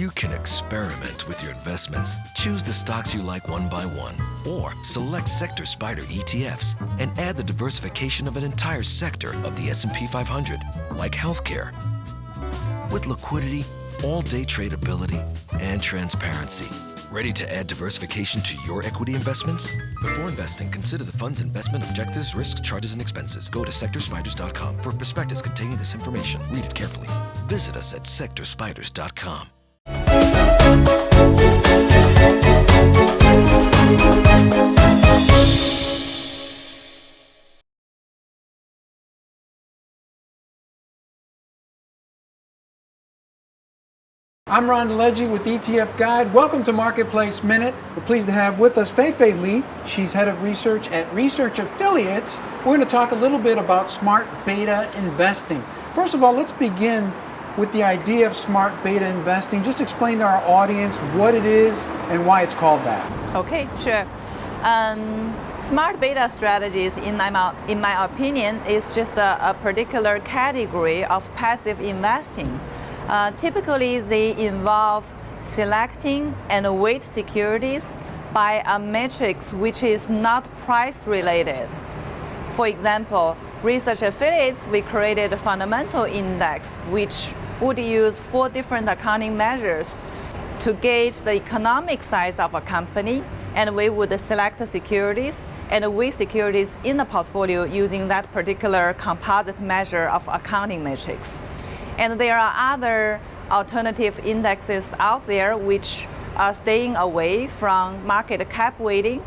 You can experiment with your investments. Choose the stocks you like one by one, or select Sector Spider ETFs and add the diversification of an entire sector of the S&P 500, like healthcare. With liquidity, all-day tradability, and transparency. Ready to add diversification to your equity investments? Before investing, consider the fund's investment objectives, risks, charges, and expenses. Go to sectorspiders.com for a prospectus containing this information. Read it carefully. Visit us at sectorspiders.com. I'm Ron DeLegge with ETFguide. Welcome to Marketplace Minute. We're pleased to have with us Fei Li. She's head of research at Research Affiliates. We're going to talk a little bit about smart beta investing. First of all, let's begin with the idea of smart beta investing. Just explain to our audience what it is and why it's called that. Okay, sure. Smart beta strategies, in my opinion, is just a particular category of passive investing. Typically, they involve selecting and weight securities by a matrix which is not price related. For example, Research Affiliates, we created a fundamental index which would use 4 different accounting measures to gauge the economic size of a company, and we would select the securities and weight securities in the portfolio using that particular composite measure of accounting matrix. And there are other alternative indexes out there which are staying away from market cap weighting,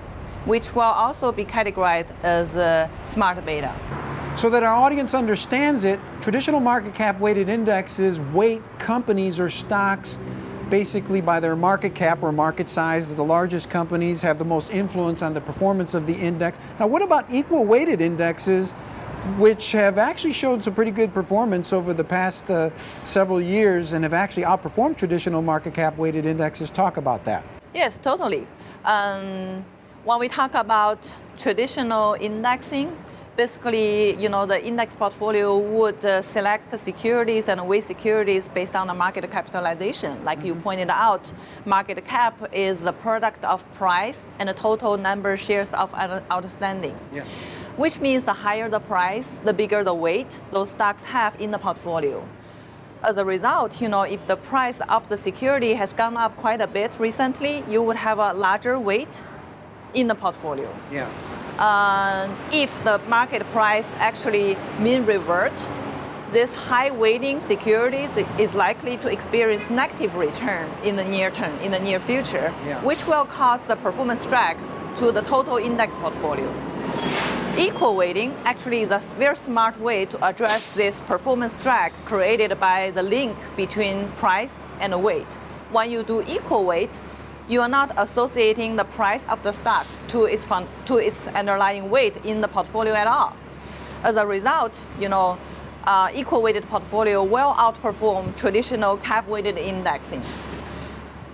which will also be categorized as smart beta. So that our audience understands it, traditional market cap weighted indexes weight companies or stocks basically by their market cap or market size. The largest companies have the most influence on the performance of the index. Now, what about equal weighted indexes, which have actually shown some pretty good performance over the past several years and have actually outperformed traditional market cap weighted indexes? Talk about that. Yes, totally. When we talk about traditional indexing, basically, the index portfolio would select the securities and weight securities based on the market capitalization. Like you pointed out, market cap is the product of price and the total number of shares of outstanding. Yes. Which means the higher the price, the bigger the weight those stocks have in the portfolio. As a result, if the price of the security has gone up quite a bit recently, you would have a larger weight in the portfolio. Yeah. If the market price actually mean revert, this high weighting securities is likely to experience negative return in the near term, in the near future, which will cause the performance drag to the total index portfolio. Equal weighting actually is a very smart way to address this performance drag created by the link between price and weight. When you do equal weight, you are not associating the price of the stock to its underlying weight in the portfolio at all. As a result, equal weighted portfolio will outperform traditional cap weighted indexing.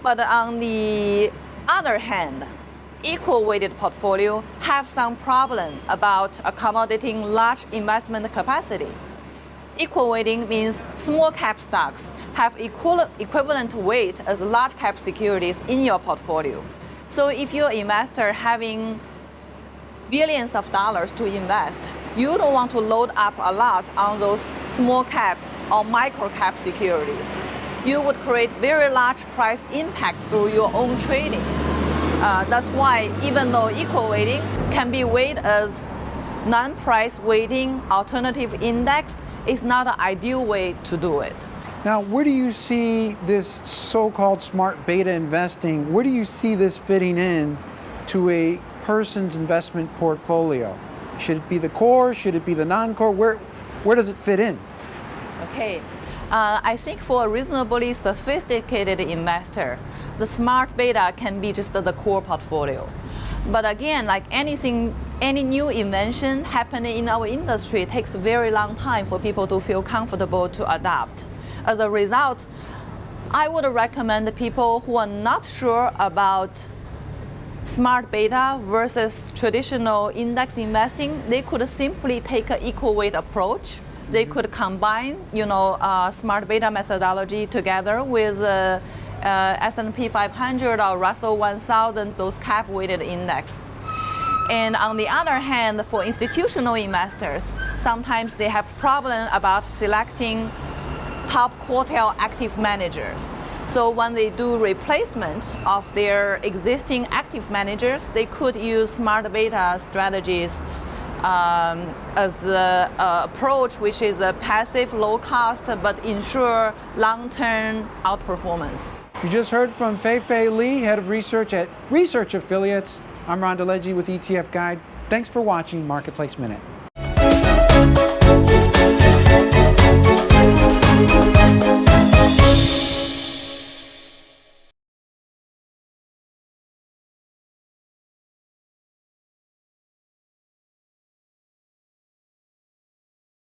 But on the other hand, equal weighted portfolio have some problem about accommodating large investment capacity. Equal weighting means small cap stocks have equivalent weight as large cap securities in your portfolio. So if you're an investor having billions of dollars to invest, you don't want to load up a lot on those small cap or micro cap securities. You would create very large price impact through your own trading. That's why even though equal weighting can be weighed as non-price weighting alternative index, it's not an ideal way to do it. Now, where do you see this so-called smart beta investing, where do you see this fitting in to a person's investment portfolio? Should it be the core? Should it be the non-core? Where does it fit in? Okay. I think for a reasonably sophisticated investor, the smart beta can be just the core portfolio. But again, like anything, any new invention happening in our industry, it takes a very long time for people to feel comfortable to adopt. As a result, I would recommend people who are not sure about smart beta versus traditional index investing, they could simply take an equal weight approach. They could combine, smart beta methodology together with S&P 500 or Russell 1000, those cap-weighted index. And on the other hand, for institutional investors, sometimes they have problem about selecting top quartile active managers. So when they do replacement of their existing active managers, they could use smart beta strategies as the approach, which is a passive, low cost, but ensure long-term outperformance. You just heard from Fei Li, Head of Research at Research Affiliates. I'm Ron DeLegge with ETF Guide. Thanks for watching Marketplace Minute.